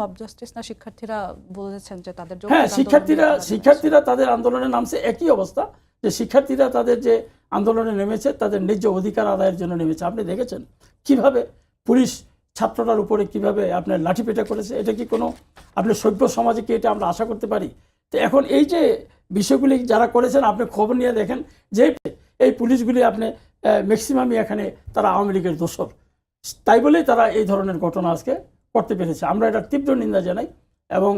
Mob justice না শিক্ষার্থীরা বলেছেন যে তাদের হ্যাঁ, শিক্ষার্থীরা তাদের আন্দোলনে নামছে, একই অবস্থা যে শিক্ষার্থীরা তাদের যে আন্দোলনে নেমেছে তাদের ন্যায্য অধিকার আদায়ের জন্য নেমেছে। আপনি দেখেছেন কিভাবে পুলিশ ছাত্রটার উপরে কিভাবে আপনার লাঠিপেটা করেছে। এটা কি কোনো আপনি সভ্য সমাজে কি এটা আমরা আশা করতে পারি? তো এখন এই যে বিষয়গুলি যারা করেছেন আপনি খবর নিয়ে দেখেন যে এই পুলিশগুলি আপনি ম্যাক্সিমামই এখানে তারা আওয়ামী লীগের দোসর, তাই বলেই তারা এই ধরনের ঘটনা আজকে করতে পেরেছে। আমরা এটা তীব্র নিন্দা জানাই এবং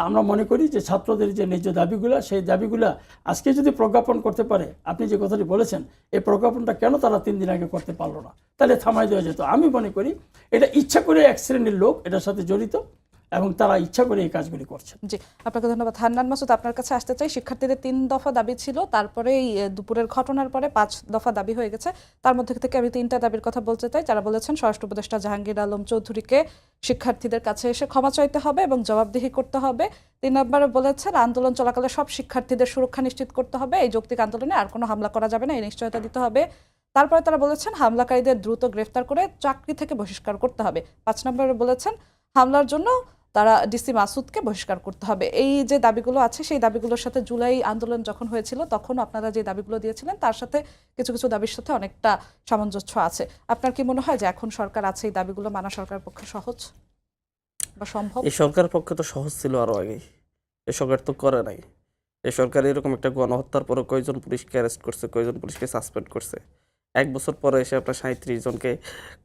আমরা মনে করি যে ছাত্রদের যে ন্যায্য দাবিগুলো সেই দাবিগুলো আজকে যদি প্রজ্ঞাপন করতে পারে, আপনি যে কথাটি বলেছেন এই প্রজ্ঞাপনটা কেন তারা 3 দিন আগে করতে পারলো না, তাহলে থামাই দেওয়া যেত। আমি মনে করি এটা ইচ্ছা করে এক শ্রেণীর লোক এটার সাথে জড়িত এবং তারা ইচ্ছা করে এই কাজগুলি করছে। জি, আপনাকে ধন্যবাদ। হান্নান মাসুদ, আপনার কাছে আসতে চাই। শিক্ষার্থীদের 3 দফা দাবি ছিল, তারপরে এই দুপুরের ঘটনার পরে 5 দফা দাবি হয়ে গেছে। তার মধ্যে থেকে আমি 3টা দাবির কথা বলতে চাই। যারা বলেছেন স্বরাষ্ট্র উপদেষ্টা জাহাঙ্গীর আলম চৌধুরীকে শিক্ষার্থীদের কাছে এসে ক্ষমা চাইতে হবে এবং জবাবদিহি করতে হবে। 3 নম্বরে বলেছেন আন্দোলন চলাকালে সব শিক্ষার্থীদের সুরক্ষা নিশ্চিত করতে হবে, এই যৌক্তিক আন্দোলনে আর কোনো হামলা করা যাবে না, এই নিশ্চয়তা দিতে হবে। তারপরে তারা বলেছেন হামলাকারীদের দ্রুত গ্রেফতার করে চাকরি থেকে বহিষ্কার করতে হবে। 5 নম্বরে বলেছেন হামলার জন্য তারা ডিসি মাসুদকে বহিষ্কার করতে হবে। এই যে দাবিগুলো আছে সেই দাবিগুলোর সাথে জুলাই আন্দোলন যখন হয়েছিল তখন আপনারা যে দাবিগুলো দিয়েছিলেন তার সাথে কিছু কিছু দাবির সাথে অনেকটা সামঞ্জস্য আছে। আপনার কি মনে হয় যে এখন সরকার আছে এই দাবিগুলো মানা সরকারের পক্ষে সহজ বা সম্ভব? এই সরকারের পক্ষে তো সহজ ছিল আরো আগেই, এই সরকার তো করে নাই। এই সরকার এরকম একটা গণহত্যার পরে কয়জন পুলিশকে অ্যারেস্ট করছে, কয়জন পুলিশকে সাসপেন্ড করছে। 1 বছর পরে এসে আপনার 37 জনকে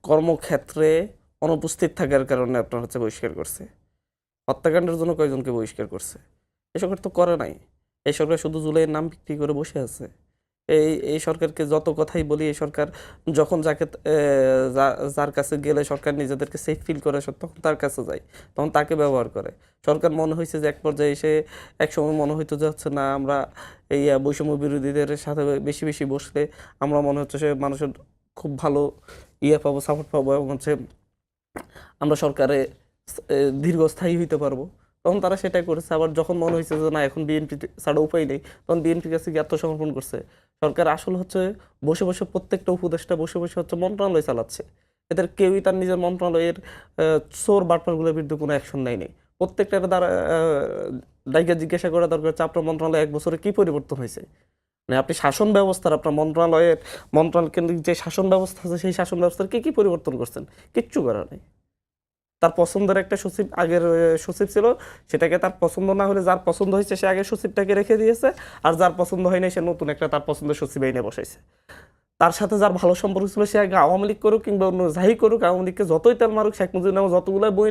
কর্মক্ষেত্রে অনুপস্থিত থাকার কারণে আপনার হচ্ছে বহিষ্কার করছে। হত্যাকাণ্ডের জন্য কয়জনকে বহিষ্কার করছে? এই সরকার তো করে নাই। এই সরকার শুধু জুলাইয়ের নাম বিক্রি করে বসে আছে। এই সরকারকে যত কথাই বলি, এই সরকার যখন যার কাছে গেলে সরকার নিজেদেরকে সেফ ফিল করে তখন তার কাছে যায়, তখন তাকে ব্যবহার করে। সরকার মনে হয়েছে যে এক পর্যায়ে এসে একসময় মনে হইতো যে হচ্ছে না আমরা এই বৈষম্য বিরোধীদের সাথে বেশি বেশি বসলে আমরা মনে হচ্ছে সে মানুষের খুব ভালো পাবো, সাপোর্ট পাবো এবং হচ্ছে আমরা সরকারে দীর্ঘস্থায়ী হইতে পারবো, তখন তারা সেটাই করেছে। আবার যখন মনে হয়েছে যে না এখন বিএনপি ছাড়া উপায় নেই, তখন বিএনপির কাছে গিয়ে আত্মসমর্পণ করছে। সরকার আসলে হচ্ছে বসে বসে প্রত্যেকটা উপদেষ্টা বসে বসে হচ্ছে মন্ত্রণালয় চালাচ্ছে। এদের কেউই তার নিজের মন্ত্রণালয়ের চোর বাটপারগুলোর বিরুদ্ধে কোনো অ্যাকশন নেয়। প্রত্যেকটা দ্বারা ডাইকা জিজ্ঞাসা করা দরকার হচ্ছে আপনার মন্ত্রণালয় 1 বছরে কি পরিবর্তন হয়েছে। মানে আপনি শাসন ব্যবস্থার আপনার মন্ত্রণালয় কেন্দ্রিক যে শাসন ব্যবস্থা আছে সেই শাসন ব্যবস্থার কি পরিবর্তন করছেন? কিচ্ছু করা নেই। তার পছন্দের একটা সচিব আগের সচিব ছিল, সেটাকে তার পছন্দ না হলে যার পছন্দ হয়েছে সে আগের সচিবটাকে রেখে দিয়েছে, আর যার পছন্দ হয় না সে নতুন একটা তার পছন্দের সচিব এনে বসাইছে। তার সাথে যার ভালো সম্পর্ক ছিল সে আগে আওয়ামী লীগ করুক কিংবা অন্য যাই করুক, আওয়ামী লীগকে যতই তেল মারুক, শেখ মুজিবুর নামে যতগুলো বই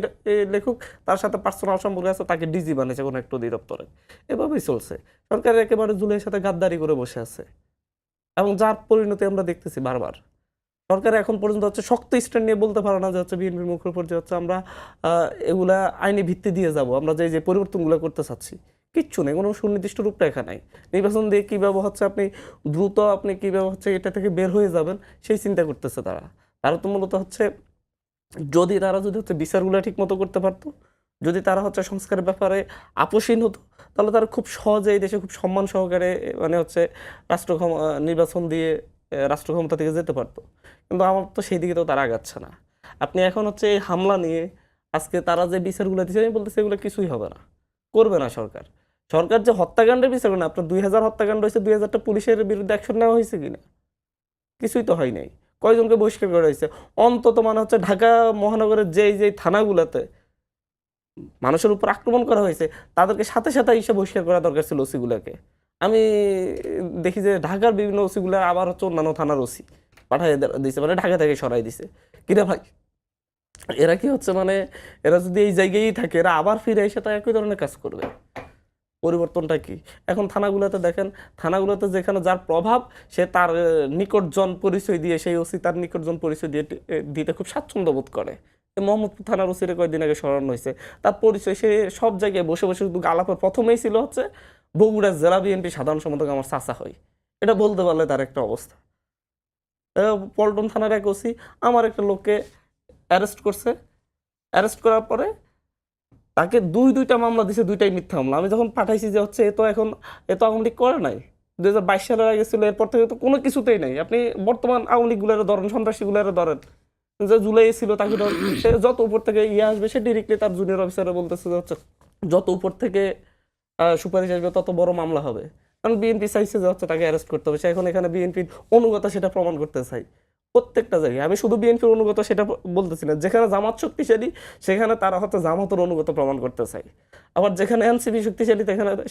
লেখুক, তার সাথে পার্সোনাল সম্পর্ক আছে, তাকে ডিজি বানিয়েছে কোনো একটা অধিদপ্তরে। এভাবেই চলছে। সরকার একেবারে জুলাইয়ের সাথে গাদ্দারি করে বসে আছে এবং যার পরিণতি আমরা দেখতেছি বারবার। সরকার এখন পর্যন্ত হচ্ছে শক্ত স্ট্যান্ড নিয়ে বলতে পারে না যে হচ্ছে বিএনপির মুখের উপর যে হচ্ছে আমরা এগুলা আইনি ভিত্তি দিয়ে যাব, আমরা যে পরিবর্তনগুলো করতে চাচ্ছি কিচ্ছু নেই, কোনো সুনির্দিষ্ট রূপরেখা নাই। নির্বাচন দিয়ে কীভাবে হচ্ছে আপনি দ্রুত আপনি কীভাবে হচ্ছে এটা থেকে বের হয়ে যাবেন সেই চিন্তা করতেছে তারা তো মূলত হচ্ছে যদি হচ্ছে বিচারগুলো ঠিক মতো করতে পারতো, যদি তারা হচ্ছে সংস্কারের ব্যাপারে আপোষহীন হতো, তাহলে তারা খুব সহজে এই দেশে খুব সম্মান সহকারে মানে হচ্ছে নির্বাচন দিয়ে রাষ্ট্র ক্ষমতা থেকে যেতে পারতো। কিন্তু আমার তো সেই দিকে তো তারা আগাচ্ছে না। আপনি এখন হচ্ছে এই হামলা নিয়ে আজকে তারা যে বিচারগুলো দিচ্ছে আমি বলতেছি এগুলো কিছুই হবে না, করবে না সরকার যে হত্যাকাণ্ডের বিচার করে না। আপনার 2000 হত্যাকাণ্ড হয়েছে, 2000টা পুলিশের বিরুদ্ধে অ্যাকশন নেওয়া হয়েছে কিনা? কিছুই তো হয় নাই। কয়জনকে বহিষ্কার করা হয়েছে? অন্তত মানে হচ্ছে ঢাকা মহানগরের যেই থানাগুলোতে মানুষের উপর আক্রমণ করা হয়েছে তাদেরকে সাথে সাথে এসে বহিষ্কার করা দরকার ছিল ওসিগুলোকে। আমি দেখি যে ঢাকার বিভিন্ন ওসিগুলো আবার হচ্ছে অন্যান্য থানার ওসি পাঠিয়ে দিয়েছে, মানে ঢাকা থেকে সরাই দিছে। কিরে ভাই, এরা কি হচ্ছে মানে এরা যদি এই জায়গায় থাকে এরা আবার ফিরে এসে তা একই ধরনের কাজ করবে? পরিবর্তনটা কি? এখন থানাগুলোতে দেখেন, থানাগুলোতে যেখানে যার প্রভাব সে তার নিকটজন পরিচয় দিয়ে, সেই ওসি তার নিকটজন পরিচয় দিয়ে দিতে খুব স্বাচ্ছন্দ্য বোধ করে। মোহাম্মদপুর থানার ওসিরে কয়েকদিন আগে সরানো হয়েছে, তার পরিচয় সে সব জায়গায় বসে বসে শুধু আলাপের প্রথমেই ছিল হচ্ছে বগুড়া জেলা বিএনপি সাধারণ সম্পাদক আমার চাচা হয়, এটা বলতে পারলে তার একটা অবস্থা। পল্টন থানার এক ওসি আমার একটা লোককে অ্যারেস্ট করছে, অ্যারেস্ট করার পরে তাকে দুইটা মামলা দিছে, দুইটাই মিথ্যা মামলা। আমি যখন পাঠাইছি যে হচ্ছে এ তো আওয়ামী লীগ করে নাই, 2022 সালের আগে ছিল, এরপর থেকে তো কোনো কিছুতেই নাই। আপনি বর্তমান আওয়ামী লীগগুলোরে ধরেন, সন্ত্রাসীগুলোরে ধরেন, যে জুলাই ছিল তাকে সে যত উপর থেকে ইয়ে আসবে সে ডিরেক্টলি তার জুনিয়র অফিসারে বলতেছে যে হচ্ছে যত উপর থেকে সুপারিশ আসবে তত বড় মামলা হবে। কারণ বিএনপি চাইছে যে হচ্ছে তাকে অ্যারেস্ট করতে হবে, সে এখন এখানে বিএনপির অনুগত সেটা প্রমাণ করতে চাই প্রত্যেকটা জায়গায়। আমি শুধু বিএনপির অনুগত সেটা বলতেছি না, যেখানে জামাত শক্তিশালী সেখানে তারা হচ্ছে জামাতের অনুগত প্রমাণ করতে চাই, আবার যেখানে এনসিপি শক্তিশালী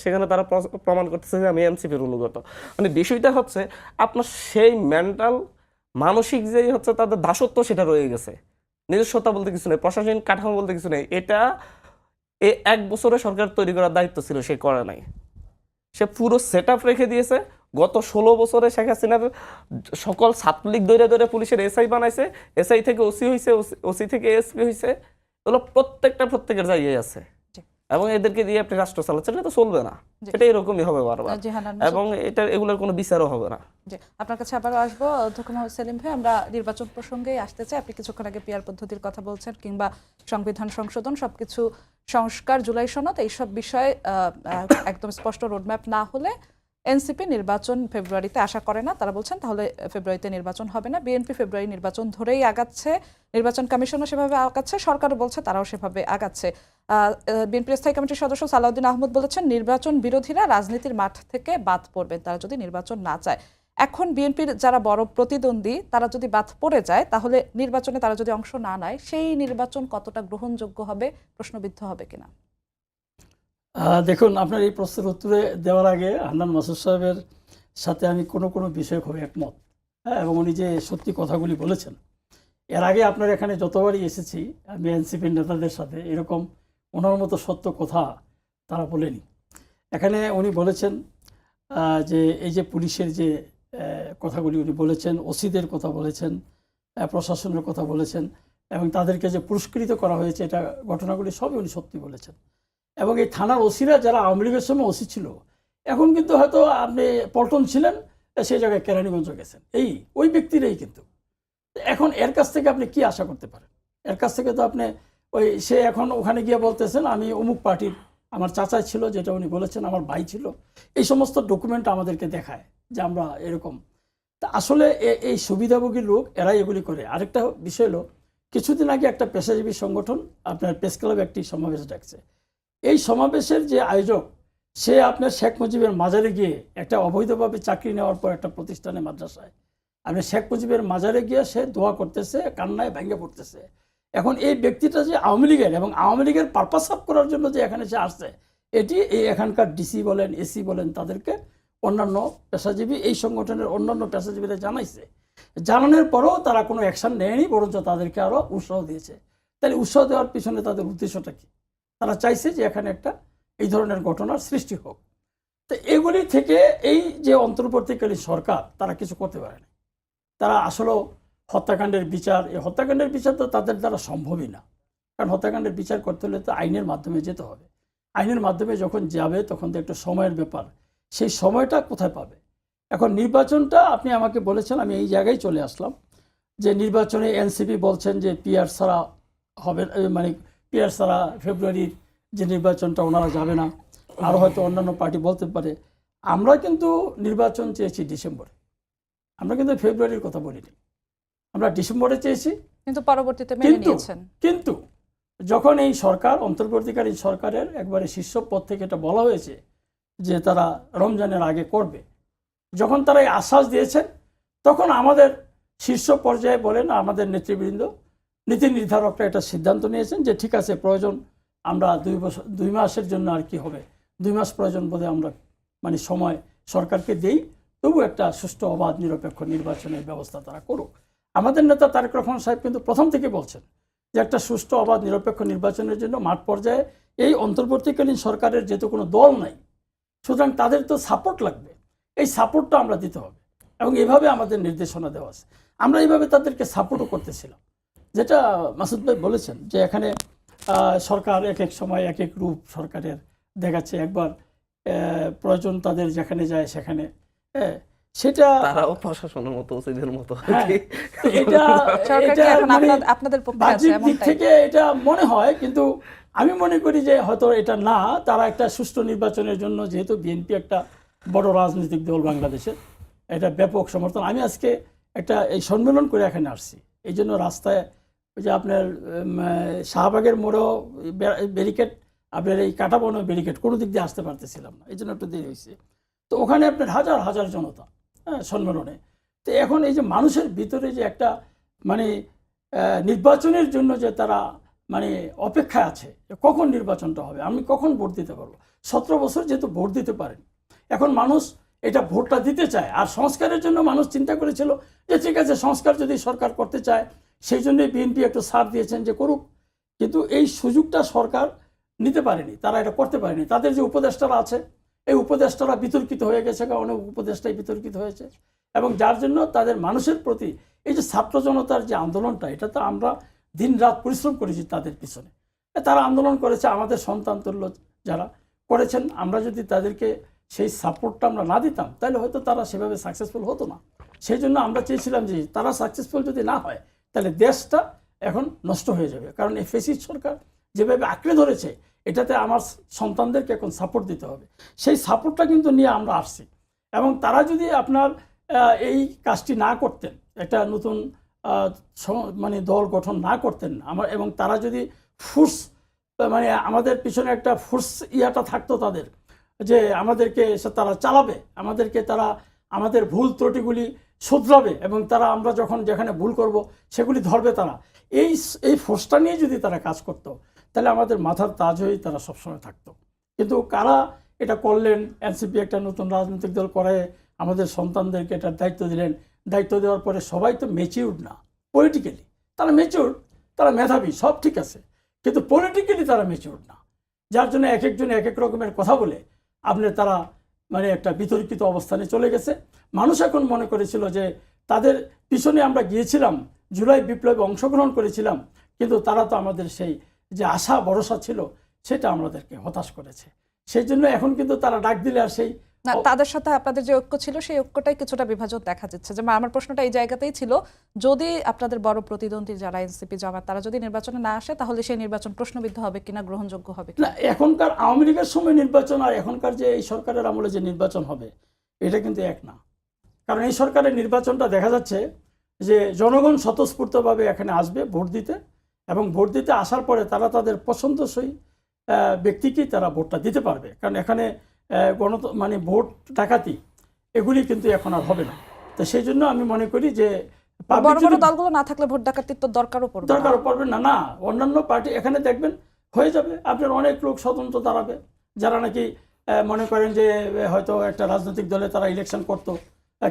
সেখানে তারা প্রমাণ করতেছে যে আমি এনসিপির অনুগত। মানে বিষয়টা হচ্ছে আপনার সেই মেন্টাল মানসিক যেই হচ্ছে তাদের দাসত্ব সেটা রয়ে গেছে, নিজস্বতা বলতে কিছু নেই, প্রশাসনিক কাঠামো বলতে কিছু নেই। এটা এই 1 বছরে সরকার তৈরি করার দায়িত্ব ছিল, সে করে নাই। সে পুরো সেট আপ রেখে দিয়েছে। গত 16 বছরে শেখ হাসিনার সকল ছাত্রলীগ দৌড়ে দৌড়ে পুলিশের এসআই বানাইছে, এসআই থেকে ওসি হয়েছে, ওসি থেকে এসপি হয়েছে, এগুলো প্রত্যেকের জায়গায় আছে। জি। এবং এদেরকে দিয়ে আপনি রাষ্ট্র চালাচ্ছেন, এটা তো চলবে না, জি। এটা এরকমই হবে বারবার, জি হান্নান মাসুদ, এবং এগুলোর কোনো বিচারও হবে না। জি আপনার কাছে আবারও আসবো অধ্যক্ষ মোহাম্মদ সেলিম ভাই। আমরা নির্বাচন প্রসঙ্গেই আসতে চাই। আপনি কিছুক্ষণ আগে পিআর পদ্ধতির কথা বলছেন, কিংবা সংবিধান সংশোধন, সবকিছু সংস্কার, জুলাই সনদ, এইসব বিষয়ে একদম স্পষ্ট রোডম্যাপ না হলে এনসিপি নির্বাচন ফেব্রুয়ারিতে আশা করে না। তারা বলছেন তাহলে ফেব্রুয়ারিতে নির্বাচন হবে না। বিএনপি ফেব্রুয়ারি নির্বাচন ধরেই আগাচ্ছে, নির্বাচন কমিশনও সেভাবে আগাচ্ছে, সরকারও বলছে তারাও সেভাবে আগাচ্ছে। বিএনপির স্থায়ী কমিটির সদস্য সালাউদ্দিন আহমদ বলেছেন নির্বাচন বিরোধীরা রাজনীতির মাঠ থেকে বাদ পড়বেন তারা যদি নির্বাচন না চায়। এখন বিএনপির যারা বড় প্রতিদ্বন্দ্বী তারা যদি বাদ পড়ে যায়, তাহলে নির্বাচনে তারা যদি অংশ না নেয়, সেই নির্বাচন কতটা গ্রহণযোগ্য হবে, প্রশ্নবিদ্ধ হবে কিনা? দেখুন, আপনার এই প্রশ্নের উত্তরে দেওয়ার আগে হান্নান মাসুদ সাহেবের সাথে আমি কোনো বিষয়ে খুব একমত, এবং উনি যে সত্যি কথাগুলি বলেছেন, এর আগে আপনার এখানে যতবারই এসেছি আমি এনসিপির নেতাদের সাথে, এরকম ওনার মতো সত্য কথা তারা বলেনি। এখানে উনি বলেছেন যে এই যে পুলিশের যে কথাগুলি উনি বলেছেন, ওসিদের কথা বলেছেন, প্রশাসনের কথা বলেছেন, এবং তাদেরকে যে পুরস্কৃত করা হয়েছে, এটা ঘটনাগুলি সবই উনি সত্যি বলেছেন। এবং এই থানার ওসিরা যারা আওয়ামী লীগের সময় ওসি ছিল, এখন কিন্তু হয়তো আপনি পল্টন ছিলেন, সেই জায়গায় কেরানীগঞ্জ গেছেন, ওই ব্যক্তিরাই কিন্তু। এখন এর কাছ থেকে আপনি কি আশা করতে পারেন? এর কাছ থেকে তো আপনি সে এখন ওখানে গিয়ে বলতেছেন আমি অমুক পার্টির, আমার চাচা ছিল, যেটা উনি বলেছেন আমার ভাই ছিল, এই সমস্ত ডকুমেন্ট আমাদেরকে দেখায় যে আমরা এরকম। তা আসলে এই সুবিধাভোগী লোক এরাই এগুলি করে। আরেকটা বিষয় হলো, কিছুদিন আগে একটা পেশাজীবী সংগঠন আপনার প্রেস ক্লাবে একটি সমাবেশ ডাকছে। এই সমাবেশের যে আয়োজক, সে আপনার শেখ মুজিবের মাজারে গিয়ে একটা অবৈধভাবে চাকরি নেওয়ার পর একটা প্রতিষ্ঠানে, মাদ্রাসায়, আপনি শেখ মুজিবের মাজারে গিয়ে সে দোয়া করতেছে, কান্নায় ভেঙে পড়তেছে। এখন এই ব্যক্তিটা যে আওয়ামী লীগের, এবং আওয়ামী লীগের পারপাস সাফ করার জন্য যে এখানে সে আসছে, এটি এই এখানকার ডিসি বলেন, এসি বলেন, তাদেরকে অন্যান্য পেশাজীবী, এই সংগঠনের অন্যান্য পেশাজীবীরা জানাইছে। জানানোর পরেও তারা কোনো অ্যাকশন নেয়নি, বরঞ্চ তাদেরকে আরও উৎসাহ দিয়েছে। তাহলে উৎসাহ দেওয়ার পিছনে তাদের উদ্দেশ্যটা কি? তারা চাইছে যে এখানে একটা এই ধরনের ঘটনার সৃষ্টি হোক। তো এগুলি থেকে এই যে অন্তর্বর্তীকালীন সরকার, তারা কিছু করতে পারে না। তারা আসলে হত্যাকাণ্ডের বিচার, এই হত্যাকাণ্ডের বিচার তো তাদের দ্বারা সম্ভবই না, কারণ হত্যাকাণ্ডের বিচার করতে হলে তো আইনের মাধ্যমে যেতে হবে। আইনের মাধ্যমে যখন যাবে তখন তো একটা সময়ের ব্যাপার, সেই সময়টা কোথায় পাবে? এখন নির্বাচনটা আপনি আমাকে বলেছেন, আমি এই জায়গায় চলে আসলাম যে নির্বাচনে এনসিপি বলছেন যে পিআর ছাড়া হবে, মানে পিআর ছাড়া ফেব্রুয়ারির যে নির্বাচনটা ওনারা যাবে না। আরও হয়তো অন্যান্য পার্টি বলতে পারে। আমরা কিন্তু নির্বাচন চেয়েছি ডিসেম্বরে, আমরা কিন্তু ফেব্রুয়ারির কথা বলিনি, আমরা ডিসেম্বরে চেয়েছি। কিন্তু পরবর্তীতে মেনে নিয়েছেন। কিন্তু যখন এই সরকার, অন্তর্বর্তীকালীন সরকারের একবারে শীর্ষ পদ থেকে এটা বলা হয়েছে যে তারা রমজানের আগে করবে, যখন তারা এই আশ্বাস দিয়েছেন, তখন আমাদের শীর্ষ পর্যায়ে বলেন আমাদের নেতৃবৃন্দ, নীতি নির্ধারকরা এটা সিদ্ধান্ত নিয়েছেন যে ঠিক আছে, প্রয়োজন আমরা 2 মাসের জন্য আর কি হবে, 2 মাস প্রয়োজন বোধে আমরা মানে সময় সরকারকে দেই, তবু একটা সুষ্ঠু অবাধ নিরপেক্ষ নির্বাচনের ব্যবস্থা তারা করুক। আমাদের নেতা তারেক রহমান সাহেব কিন্তু প্রথম থেকে বলছেন যে একটা সুষ্ঠু অবাধ নিরপেক্ষ নির্বাচনের জন্য মাঠ পর্যায়ে এই অন্তর্বর্তীকালীন সরকারের যেহেতু কোনো দল নাই, সুতরাং তাদের তো সাপোর্ট লাগবে, এই সাপোর্টটা আমরা দিতে হবে। এবং এভাবে আমাদের নির্দেশনা দেওয়া আছে, আমরা এইভাবে তাদেরকে সাপোর্টও করতেছিলাম। যেটা মাসুদ ভাই বলেছেন যে এখানে সরকার এক এক সময় এক এক রূপ সরকারের দেখাচ্ছে, একবার প্রয়োজন তাদের যেখানে যায় সেখানে, সেটা তারাও প্রশাসনের মতো, ওসিদের মতো। এটা আপনাদের পক্ষে বাহ্যিক দিক থেকে এটা মনে হয়, কিন্তু আমি মনে করি যে হয়তো এটা না, তারা একটা সুষ্ঠু নির্বাচনের জন্য, যেহেতু বিএনপি একটা বড় রাজনৈতিক দল বাংলাদেশের, এটা ব্যাপক সমর্থন। আমি আজকে একটা এই সম্মেলন করে এখানে আসছি, এই জন্য রাস্তায় ওই যে আপনার শাহবাগের মোড়েও ব্যারিকেড, আপনার এই কাঁটাবনও ব্যারিকেড, কোনো দিক দিয়ে আসতে পারতেছিলাম না, এই জন্য একটু দেরি হয়েছে। তো ওখানে আপনার হাজার হাজার জনতা, হ্যাঁ, সম্মেলনে। তো এখন এই যে মানুষের ভিতরে যে একটা মানে নির্বাচনের জন্য যে তারা মানে অপেক্ষায় আছে, কখন নির্বাচনটা হবে, আমি কখন ভোট দিতে পারবো। 17 বছর যেহেতু ভোট দিতে পারেন, এখন মানুষ এটা ভোটটা দিতে চায়। আর সংস্কারের জন্য মানুষ চিন্তা করেছিল যে ঠিক আছে, সংস্কার যদি সরকার করতে চায়, সেই জন্যই বিএনপি একটু ছাড় দিয়েছেন যে করুক। কিন্তু এই সুযোগটা সরকার নিতে পারেনি, তারা এটা করতে পারেনি। তাদের যে উপদেষ্টারা আছে, এই উপদেষ্টারা বিতর্কিত হয়ে গেছে, অনেক উপদেষ্টাই বিতর্কিত হয়েছে। এবং যার জন্য তাদের মানুষের প্রতি এই যে ছাত্র জনতার যে আন্দোলনটা, এটা তো আমরা দিন রাত পরিশ্রম করেছি তাদের পিছনে। তারা আন্দোলন করেছে, আমাদের সন্তান তুল্য যারা করেছেন, আমরা যদি তাদেরকে সেই সাপোর্টটা আমরা না দিতাম, তাহলে হয়তো তারা সেভাবে সাকসেসফুল হতো না। সেই জন্য আমরা চেয়েছিলাম যে তারা সাকসেসফুল যদি না হয়, তাহলে দেশটা এখন নষ্ট হয়ে যাবে। কারণ এই ফ্যাসিস্ট সরকার যেভাবে আঁকড়ে ধরেছে, এটাতে আমার সন্তানদেরকে এখন সাপোর্ট দিতে হবে। সেই সাপোর্টটা কিন্তু নিয়ে আমরা আসছি। এবং তারা যদি আপনার এই কাজটি না করতেন, একটা নতুন মানে দল গঠন না করতেন এবং তারা যদি ফোর্স মানে আমাদের পিছনে একটা ফোর্স ইয়াটা থাকতো তাদের, যে আমাদেরকে তারা চালাবে, আমাদেরকে তারা আমাদের ভুল ত্রুটিগুলি শুধরাবে, এবং তারা আমরা যখন যেখানে ভুল করব সেগুলি ধরবে তারা, এই ফোর্সটা নিয়ে যদি তারা কাজ করতো, তাহলে আমাদের মাথার তাজ হয়েই তারা সবসময় থাকতো। কিন্তু কারা এটা করলেন, এনসিপি একটা নতুন রাজনৈতিক দল করে আমাদের সন্তানদেরকে এটার দায়িত্ব দিলেন। দায়িত্ব দেওয়ার পরে সবাই তো ম্যাচিউরড না পলিটিক্যালি, তারা ম্যাচিউরড, তারা মেধাবী, সব ঠিক আছে, কিন্তু পলিটিক্যালি তারা ম্যাচিউরড না। যার জন্য এক একজন এক এক রকমের কথা বলে আপনার তারা মানে একটা বিতর্কিত অবস্থানে চলে গেছে। মানুষ এখন মনে করেছিল যে তাদের পিছনে আমরা গিয়েছিলাম, জুলাই বিপ্লবে অংশগ্রহণ করেছিলাম, কিন্তু তারা তো আমাদের সেই যে আশা ভরসা ছিল সেটা আমাদেরকে হতাশ করেছে। সেই জন্য এখন কিন্তু তারা ডাক দিলে আর সেই না, তাদের সাথে আপনাদের যে ঐক্য ছিল সেই ঐক্যটাই কিছুটা বিভাজন দেখা যাচ্ছে। যে আমার প্রশ্নটা এই জায়গাতেই ছিল, যদি আপনাদের বড় প্রতিদ্বন্দ্বী যারা এনসিপি জামাত, তারা যদি নির্বাচনে না আসে, তাহলে সেই নির্বাচন প্রশ্নবিদ্ধ হবে কিনা, গ্রহণযোগ্য হবে না। এখনকার আওয়ামী লীগের সময় নির্বাচন আর এখনকার যে এই সরকারের আমলে যে নির্বাচন হবে, এটা কিন্তু এক না। কারণ এই সরকারের নির্বাচনটা দেখা যাচ্ছে যে জনগণ স্বতঃস্ফূর্তভাবে এখানে আসবে ভোট দিতে, এবং ভোট দিতে আসার পরে তারা তাদের পছন্দসই ব্যক্তিকেই তারা ভোটটা দিতে পারবে। কারণ এখানে মানে ভোট ডাকাতি এগুলি কিন্তু এখন আর হবে না। তো সেই জন্য আমি মনে করি যে বড় বড় দলগুলো না থাকলে ভোট ডাকাতির তো দরকারও পড়বে না। অন্যান্য পার্টি এখানে দেখবেন হয়ে যাবে, আপনার অনেক লোক স্বতন্ত্র দাঁড়াবে, যারা নাকি মনে করেন যে হয়তো একটা রাজনৈতিক দলে তারা ইলেকশন করতো,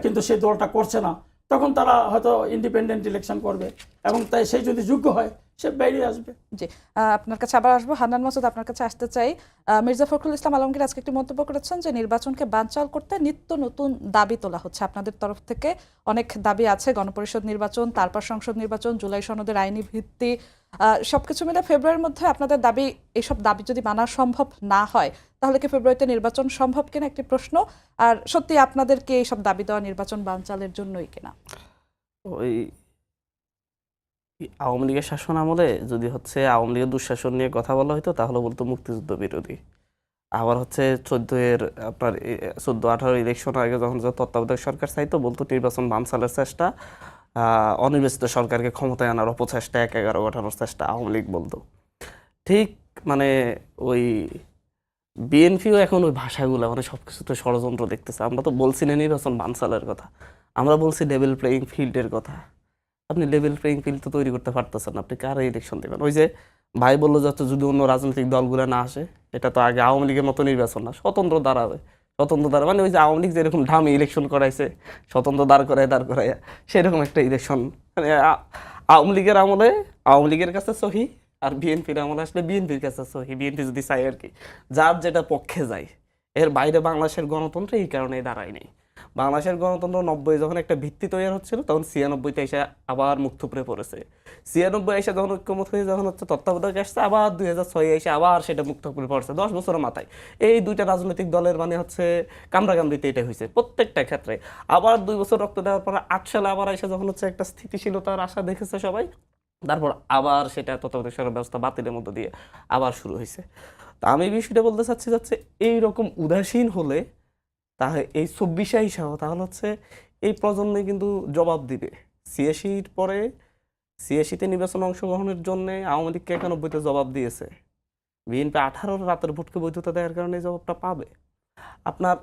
কিন্তু সেই দলটা করছে না, তখন তারা হয়তো ইন্ডিপেন্ডেন্ট ইলেকশন করবে, এবং তাই সেই যদি যোগ্য হয় সে বাইরে আসবে। জি, আপনার কাছে আবার আসবো। হান্নান মাসুদ, আপনার কাছে আসতে চাই। মির্জা ফখরুল ইসলাম আলমগীর আজকে একটি মন্তব্য করেছেন যে নির্বাচনকে বানচাল করতে নিত্য নতুন দাবি তোলা হচ্ছে। আপনাদের তরফ থেকে অনেক দাবি আছে, গণপরিষদ নির্বাচন, তারপর সংসদ নির্বাচন, জুলাই সনদের আইনি ভিত্তি, সবকিছু মিলে ফেব্রুয়ারির মধ্যে আপনাদের দাবি, এইসব দাবি যদি মানা সম্ভব না হয়, তাহলে কি ফেব্রুয়ারিতে নির্বাচন সম্ভব কিনা একটি প্রশ্ন। আর সত্যি আপনাদেরকে এইসব দাবি দেওয়া নির্বাচন বানচালের জন্যই কিনা? ওই আওয়ামী লীগের শাসন আমলে যদি হচ্ছে আওয়ামী লীগের দুঃশাসন নিয়ে কথা বলা হতো, তাহলে বলতো মুক্তিযুদ্ধ বিরোধী। আবার হচ্ছে 14-18 ইলেকশন আগে যখন তত্ত্বাবধায়ক সরকার চাইতো, বলতো নির্বাচন বানচালের চেষ্টা, অনির্বাচিত সরকারকে ক্ষমতায় আনার অপচেষ্টা, 1-11 গঠানোর চেষ্টা আওয়ামী লীগ বলতো। ঠিক মানে ওই বিএনপিও এখন ওই ভাষাগুলো মানে সবকিছুতে ষড়যন্ত্র দেখতেছে। আমরা তো বলছি না নির্বাচন বানচালের কথা, আমরা বলছি লেভেল প্লেয়িং ফিল্ডের কথা। আপনি লেভেল প্লেয়িং ফিল্ড তো তৈরি করতে পারতেছেন, আপনি কারে ইলেকশন দেবেন? ওই যে ভাই বললো যাচ্ছে যদি অন্য রাজনৈতিক দলগুলো না আসে, এটা তো আগে আওয়ামী লীগের মতো নির্বাচন না, স্বতন্ত্র দাঁড়াবে। স্বতন্ত্র দাঁড়া মানে ওই যে আওয়ামী লীগ যেরকম ঢামি ইলেকশন করাইছে, স্বতন্ত্র দাঁড় করায় সেরকম একটা ইলেকশন। মানে আওয়ামী লীগের আমলে আওয়ামী লীগের কাছে সহি, আর বিএনপির আমলে আসলে বিএনপির কাছে সহি। বিএনপি যদি চাই আর কি, যার যেটা পক্ষে যায়। এর বাইরে বাংলাদেশের গণতন্ত্র এই কারণেই দাঁড়ায়নি। বাংলাদেশের গণতন্ত্র 90 যখন একটা ভিত্তি তৈরি হচ্ছিল, তখন 96-তে এসে আবার মুখ থুপড়ে পড়েছে। 96 এসে যখন ঐক্যমত হয়ে যখন হচ্ছে তত্ত্বাবধায়ক আসছে, আবার 2006 এসে আবার সেটা মুখ থুপড়ে পড়ছে। 10 বছরের মাথায় এই দুইটা রাজনৈতিক দলের মানে হচ্ছে কামড়াকামড়িতে এটা হয়েছে প্রত্যেকটা ক্ষেত্রে। আবার 2 বছর রক্ত দেওয়ার পর 8 সালে আবার এসে যখন হচ্ছে একটা স্থিতিশীলতার আশা দেখেছে সবাই, তারপর আবার সেটা তত্ত্বাবধায়ক সরকার ব্যবস্থা বাতিলের মধ্য দিয়ে আবার শুরু হয়েছে। তা আমি বিষয়টা বলতে চাচ্ছি যাচ্ছে এইরকম উদাসীন হলে তাহলে এই 24 সহ তাহলে হচ্ছে এই প্রজন্মে কিন্তু জবাব দিবে। 86 পরে ছিয়াশিতে নির্বাচনে অংশগ্রহণের জন্য আওয়ামী লীগকে 91-তে জবাব দিয়েছে। বিএনপি 18 রাতের ভোটকে বৈধতা দেওয়ার কারণে এই জবাবটা পাবে। আপনার